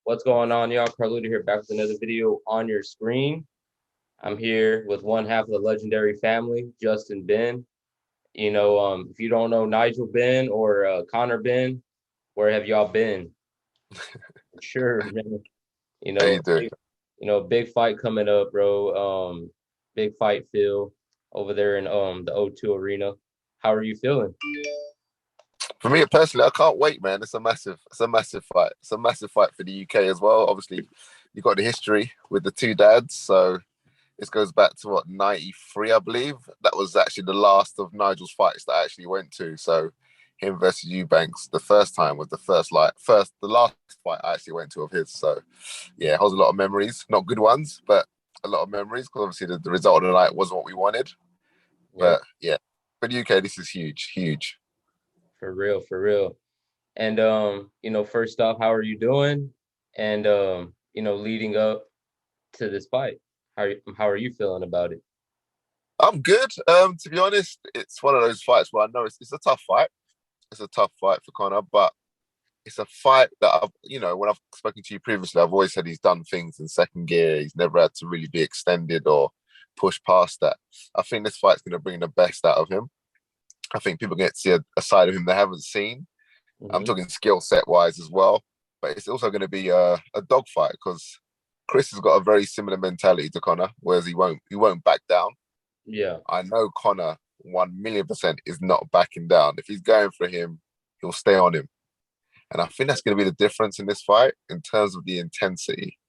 What's going on, y'all? Carlito here, back with another video on your screen. I'm here with one half of the legendary family, Justin Benn. If you don't know Nigel Benn or Conor Benn, where have y'all been? Sure, man. You How know, you doing? big, big fight coming up, bro. Big fight, Phil, over there in the O2 Arena. How are you feeling? For me personally, I can't wait, man. It's a massive fight. It's a massive fight for the UK as well. Obviously, you got the history with the two dads, so this goes back to what, 93, I believe. That was actually the last of Nigel's fights that I actually went to. So him versus Eubanks, the first time was the last fight I actually went to of his. So yeah, it holds a lot of memories. Not good ones, but a lot of memories because obviously the result of the night wasn't what we wanted. Yep, But yeah, for the UK, this is huge, huge. for real, for real. And first off, how are you doing? And leading up to this fight, how are you feeling about it? I'm good. To be honest, it's one of those fights where I know it's a tough fight. It's a tough fight for Conor, but it's a fight that when I've spoken to you previously, I've always said he's done things in second gear. He's never had to really be extended or push past that. I think this fight's going to bring the best out of him. I think people get to see a side of him they haven't seen. I'm Hmm. talking skill set wise as well, but it's also going to be a dogfight because Chris has got a very similar mentality to Conor, whereas he won't back down. Yeah, I know Conor 1,000,000% is not backing down. If he's going for him, he'll stay on him. And I think that's going to be the difference in this fight in terms of the intensity.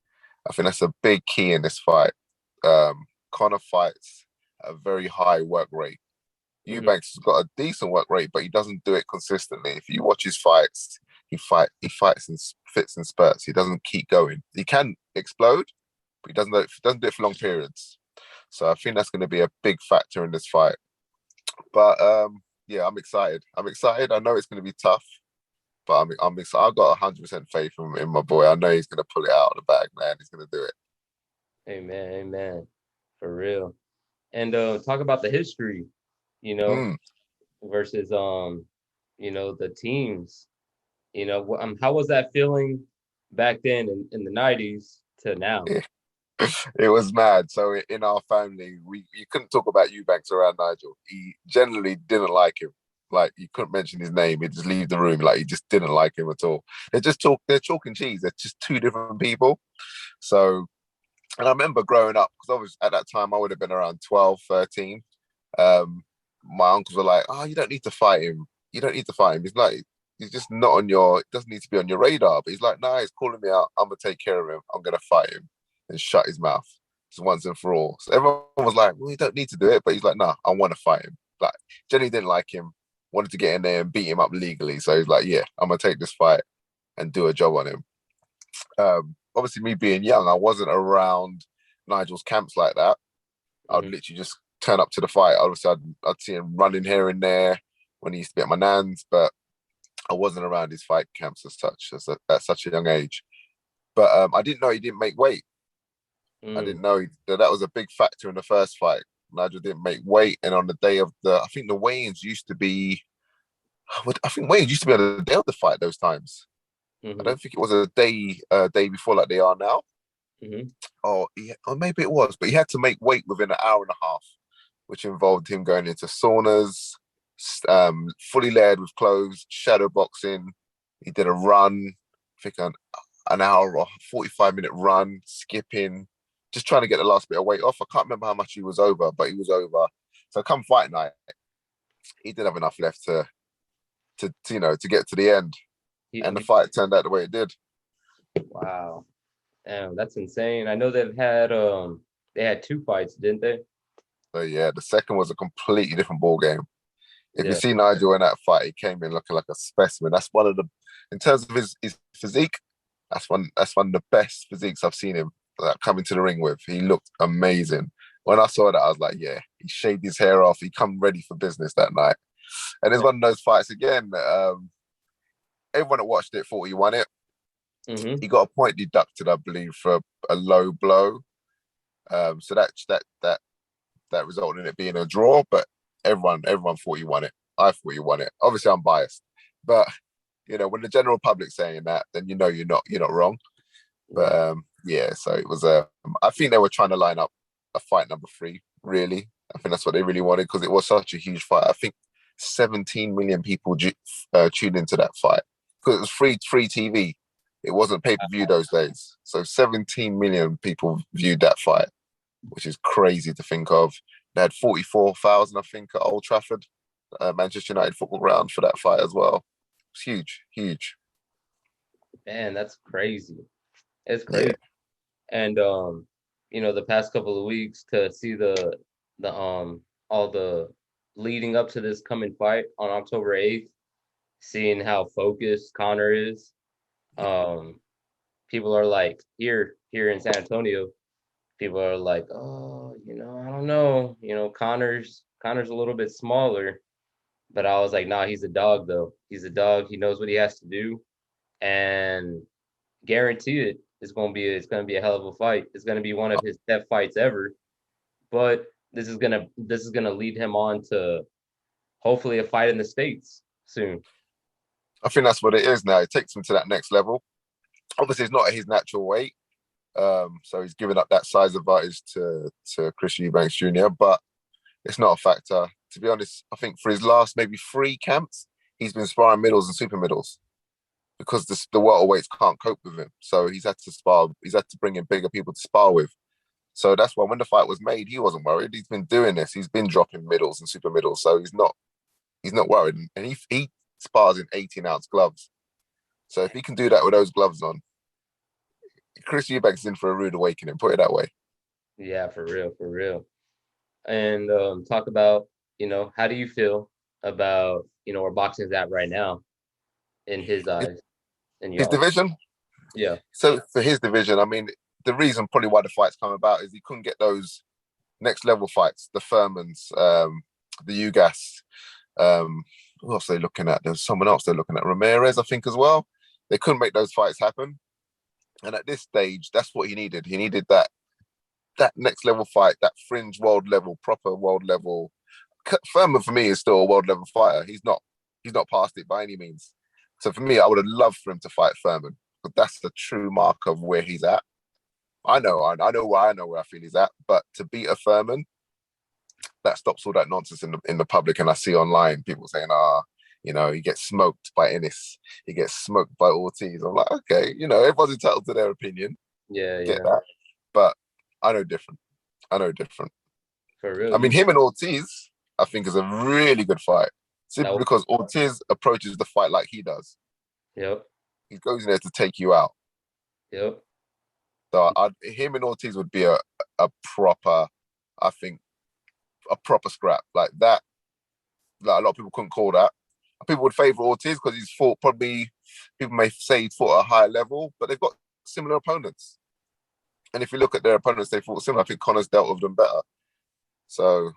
I think that's a big key in this fight. Conor fights at a very high work rate. hmm, Eubanks has got a decent work rate, but he doesn't do it consistently. If you watch his fights, he fights in fits and spurts. He doesn't keep going. He can explode, but he doesn't do it for long periods. So I think that's going to be a big factor in this fight. But yeah, I'm excited. I'm excited. I know it's going to be tough, but I'm excited. I've got 100% faith in my boy. I know he's going to pull it out of the bag, man. He's going to do it. amen, amen, for real. And talk about the history, you know, Mm. versus the teams. How was that feeling back then in the '90s to now? It was mad. So in our family, we you couldn't talk about Eubanks around Nigel. He generally didn't like him. Like you couldn't mention his name. He'd just leave the room. Like he just didn't like him at all. They're chalk and cheese. They're just two different people. So, and I remember growing up, because I was at that time, I would have been around 12, 13. My uncles were like, oh, you don't need to fight him. You don't need to fight him. He's just not on your, it doesn't need to be on your radar. But he's like, nah, he's calling me out. I'm going to take care of him. I'm going to fight him and shut his mouth just once and for all. So everyone was like, well, you don't need to do it. But he's like, nah, I want to fight him. Like, Jenny didn't like him, wanted to get in there and beat him up legally. So he's like, yeah, I'm going to take this fight and do a job on him. Obviously, me being young, I wasn't around Nigel's camps like that. I'd Hmm. literally just turn up to the fight. Obviously, I'd see him running here and there when he used to be at my nan's, but I wasn't around his fight camps as such at such a young age. But I didn't know he didn't make weight. I Mm. didn't know that was a big factor in the first fight. Nigel didn't make weight, and on the day of I think the weigh-ins used to be. I think weigh-ins used to be on the day of the fight. Those times, I Hmm. don't think it was a day before like they are now. Hmm. Or maybe it was, but he had to make weight within an hour and a half, which involved him going into saunas, fully layered with clothes, shadow boxing. He did a run, I think an hour or 45-minute run, skipping, just trying to get the last bit of weight off. I can't remember how much he was over, but he was over. So come fight night, he didn't have enough left to get to the end, and the He, fight turned out the way it did. wow, damn, that's insane. I know they had two fights, didn't they? So yeah, the second was a completely different ball game. If you Yeah. see Nigel in that fight, he came in looking like a specimen. That's one of the, in terms of his physique, that's one of the best physiques I've seen him come into the ring with. He looked amazing. When I saw that, I was like, yeah, he shaved his hair off. He come ready for business that night. And it's one of those fights again. Everyone that watched it thought he won it. Mm-hmm. He got a point deducted, I believe, for a low blow. So that resulted in it being a draw. But everyone thought he won it. I thought he won it. Obviously, I'm biased, but when the general public's saying that, then you're not wrong. But Yeah. yeah, so it was. I think they were trying to line up a fight number three. Really, I think that's what they really wanted because it was such a huge fight. I think 17 million people tuned into that fight because it was free TV. It wasn't pay per view those days, so 17 million people viewed that fight, which is crazy to think of. They had 44,000, I think, at Old Trafford, Manchester United football ground for that fight as well. It's huge, huge. Man, that's crazy. It's Yeah, crazy. And the past couple of weeks to see the all the leading up to this coming fight on October 8th, seeing how focused Conor is. Um, People are like here in San Antonio, people are like, oh, I don't know. Connor's a little bit smaller, but I was like, nah, he's a dog though. He's a dog. He knows what he has to do, and guarantee it's gonna be a hell of a fight. It's gonna be one of his best fights ever. But this is gonna lead him on to hopefully a fight in the States soon. I think that's what it is now. It takes him to that next level. Obviously, it's not at his natural weight, so he's giving up that size advantage to Chris Eubanks Jr. But it's not a factor. To be honest, I think for his last maybe three camps, he's been sparring middles and super middles because the welterweights can't cope with him. So he's had to spar. He's had to bring in bigger people to spar with. So that's why when the fight was made, he wasn't worried. He's been doing this. He's been dropping middles and super middles, so he's not worried. And he spars in 18-ounce gloves. So if he can do that with those gloves on, Chris Eubanks is in for a rude awakening. Put it that way. Yeah, for real, for real. And talk about, how do you feel about, where boxing is at right now in his His, eyes and his y'all? division. Yeah. So for his division, I mean, the reason probably why the fights come about is he couldn't get those next level fights, the Furmans, the Ugas. Who else are they looking at? There's someone else they're looking at, Ramirez, I think, as well. They couldn't make those fights happen, and at this stage, that's what he needed. He needed that next level fight, that fringe world level, proper world level. Furman for me is still a world level fighter. He's not past it by any means. So for me, I would have loved for him to fight Furman, but that's the true mark of where he's at. I know where I feel he's at, but to beat a Furman, that stops all that nonsense in the public. And I see online people saying, he gets smoked by Ennis, he gets smoked by Ortiz. I'm like, okay, everyone's entitled to their opinion. Yeah, Get yeah. that, but I know different. I know different. For real. I mean, him and Ortiz, I think, is a really good fight. Simply Nope. because Ortiz approaches the fight like he does. Yep. He goes in there to take you out. Yep. So him and Ortiz would be a proper, I think, a proper scrap like that. Like a lot of people couldn't call that. People would favour Ortiz because he's fought probably. People may say he's fought at a higher level, but they've got similar opponents. And if you look at their opponents, they fought similar. I think Conor's dealt with them better. So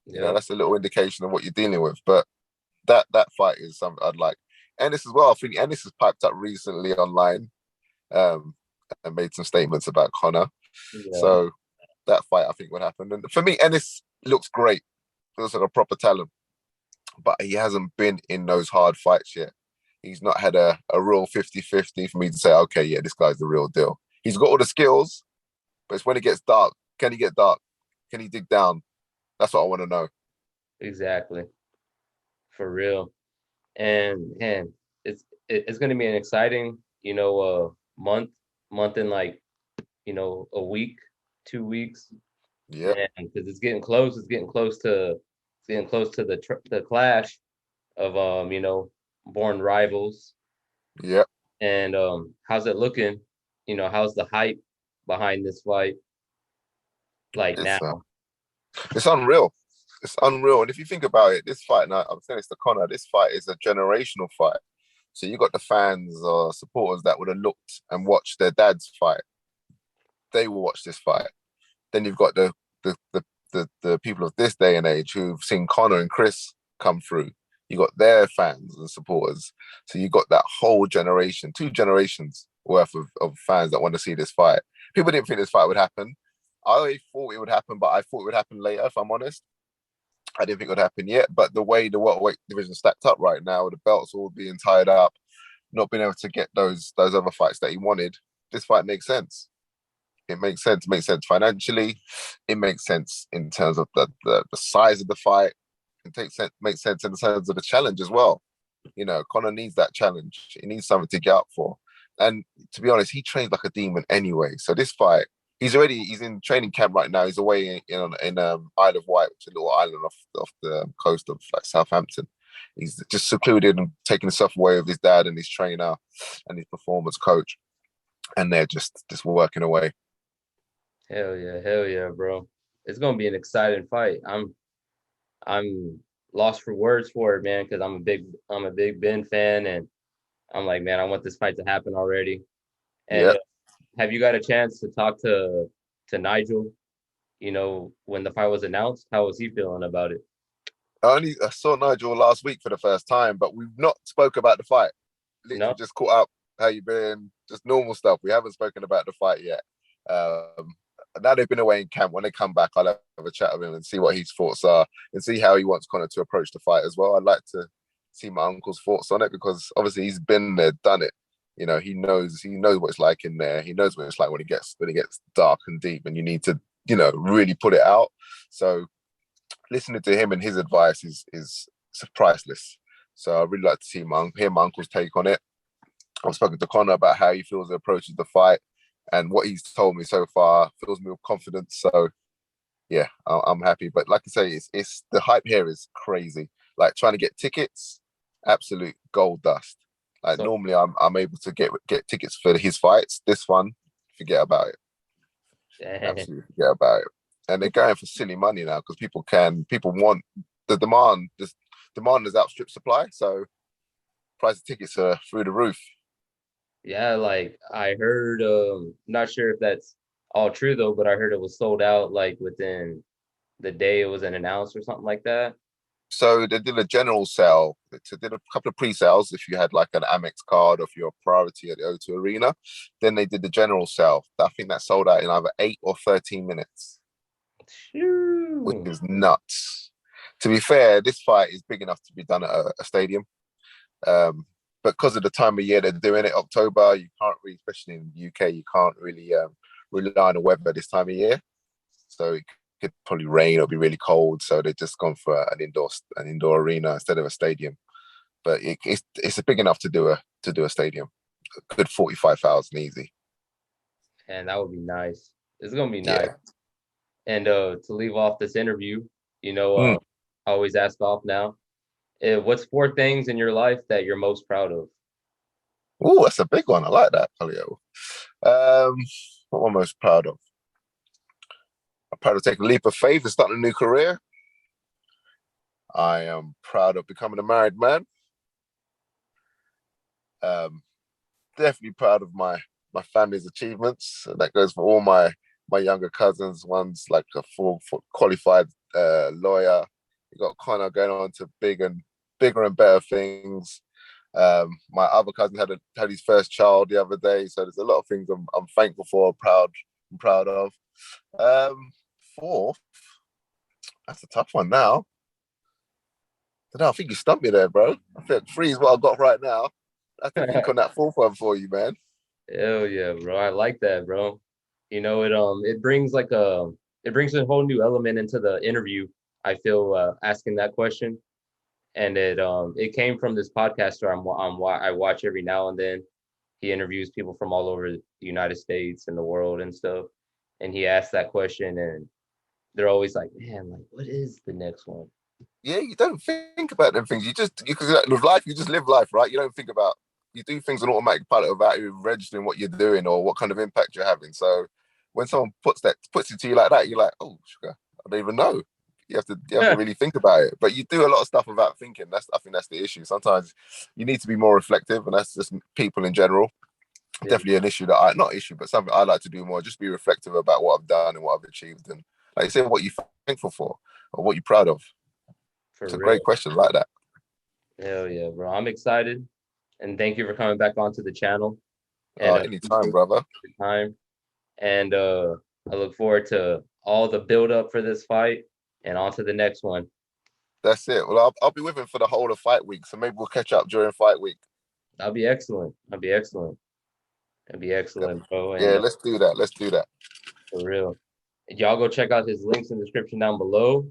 Yep. that's a little indication of what you're dealing with. But that fight is something I'd like. Ennis as well. I think Ennis has piped up recently online, um, and made some statements about Conor. Yeah. So that fight I think would happen. And for me, Ennis looks great. He looks like a proper talent, but he hasn't been in those hard fights yet. He's not had a real 50-50 for me to say, okay, yeah, this guy's the real deal. He's got all the skills, but it's when it gets dark. Can he get dark? Can he dig down? That's what I want to know. Exactly. For real. And man, it's gonna be an exciting, month and like, a week, 2 weeks, Yeah, man, because it's getting close. It's getting close to the clash of born rivals. yeah. And how's it looking? How's the hype behind this fight like now? It's unreal. It's unreal. And if you think about it, this fight, and I'm saying this to Conor, this fight is a generational fight. So you got the fans or supporters that would have looked and watched their dads fight. They will watch this fight. Then you've got the people of this day and age who've seen Conor and Chris come through. You got their fans and supporters. So you got that whole generation, 2 generations worth of fans that want to see this fight. People didn't think this fight would happen. I thought it would happen, but I thought it would happen later, if I'm honest. I didn't think it would happen yet. But the way the welterweight division stacked up right now, the belts all being tied up, not being able to get those other fights that he wanted, this fight makes sense. It makes sense. It makes sense financially. It makes sense in terms of the size of the fight. Makes sense in terms of the challenge as well. You know, Conor needs that challenge. He needs something to get up for. And to be honest, he trains like a demon anyway. So this fight, he's in training camp right now. He's away in Isle of Wight, which is a little island off the coast of like Southampton. He's just secluded and taking himself away with his dad and his trainer and his performance coach, and they're just working away. Hell yeah, bro. It's gonna be an exciting fight. I'm lost for words for it, man, because I'm a big Ben fan, and I'm like, man, I want this fight to happen already. And Yeah. have you got a chance to talk to Nigel? When the fight was announced, how was he feeling about it? I saw Nigel last week for the first time, but we've not spoke about the fight. Literally No, just caught up. How you been? Just normal stuff. We haven't spoken about the fight yet. Um, Now they've been away in camp. When they come back, I'll have a chat with him and see what his thoughts are and see how he wants Conor to approach the fight as well. I'd like to see my uncle's thoughts on it because obviously he's been there, done it. You know, he knows what it's like in there. He knows what it's like when it gets dark and deep, and you need to, really put it out. So listening to him and his advice is priceless. So I really like to hear my uncle's take on it. I've spoken to Conor about how he feels he approaches the fight, and what he's told me so far fills me with confidence. So yeah, I'm happy. But like I say, it's the hype here is crazy. Like trying to get tickets, absolute gold dust. Like so normally I'm able to get tickets for his fights. This one, forget about it. dang. Absolutely forget about it. And they're going for silly money now because people want the demand. This demand has outstripped supply, so price of tickets are through the roof. Yeah, like I heard, not sure if that's all true though, but I heard it was sold out like within the day it was announced or something like that. So they did a general sale. They did a couple of pre-sales if you had like an Amex card or if you're a priority at the O2 Arena. Then they did the general sale. I think that sold out in either 8 or 13 minutes, which Shoo. is nuts. To be fair, this fight is big enough to be done at a stadium. But because of the time of year they're doing it, October, you can't really, especially in the UK, you can't really rely on the weather this time of year. So it could probably rain or be really cold. So they've just gone for an indoor arena instead of a stadium. But it's big enough to do a stadium. A good 45,000 easy. And that would be nice. It's gonna be nice. Yeah. And to leave off this interview, Mm. I always ask off now. What's four things in your life that you're most proud of? Oh, that's a big one. I like that, Carlito. Um, what am I most proud of? I'm proud of taking a leap of faith and starting a new career. I am proud of becoming a married man. Um, Definitely proud of my family's achievements. And that goes for all my younger cousins. One's like a full qualified lawyer. You got Conor going on to bigger and better things. My other cousin had his first child the other day. So there's a lot of things I'm thankful for, I'm proud of. Um, Fourth, that's a tough one now. I think you stumped me there, bro. I think three is what I've got right now. I have to think on that fourth one for you, man. Hell yeah, bro. I like that, bro. It brings a whole new element into the interview. I feel asking that question, and it came from this podcaster I watch every now and then. He interviews people from all over the United States and the world and stuff, and he asks that question, and they're always like, "Man, like, what is the next one?" Yeah, you don't think about them things. Because with life, you just live life, right? You don't think about, you do things on automatic pilot without you registering what you're doing or what kind of impact you're having. So when someone puts it to you like that, you're like, oh, sugar, I don't even know. You have to really think about it. But you do a lot of stuff without thinking. I think that's the issue. Sometimes you need to be more reflective, and that's just people in general. Yeah, Definitely an issue that not issue, but something I like to do more. Just be reflective about what I've done and what I've achieved, and like you say, what you're thankful for or what you're proud of. for It's a real. great question like that. Hell yeah, bro. I'm excited, and thank you for coming back onto the channel. And Anytime, brother. your time. And I look forward to all the build up for this fight and on to the next one. That's it. Well, I'll be with him for the whole of fight week, so maybe we'll catch up during fight week. That'll be excellent. That'll be excellent. That'd be excellent, bro. Yeah, And let's do that. Let's do that. for real, y'all go check out his links in the description down below.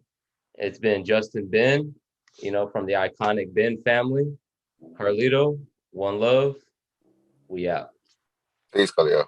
It's been Justin Benn, from the iconic Benn family. Carlito, one love. We out. Peace, Carlito.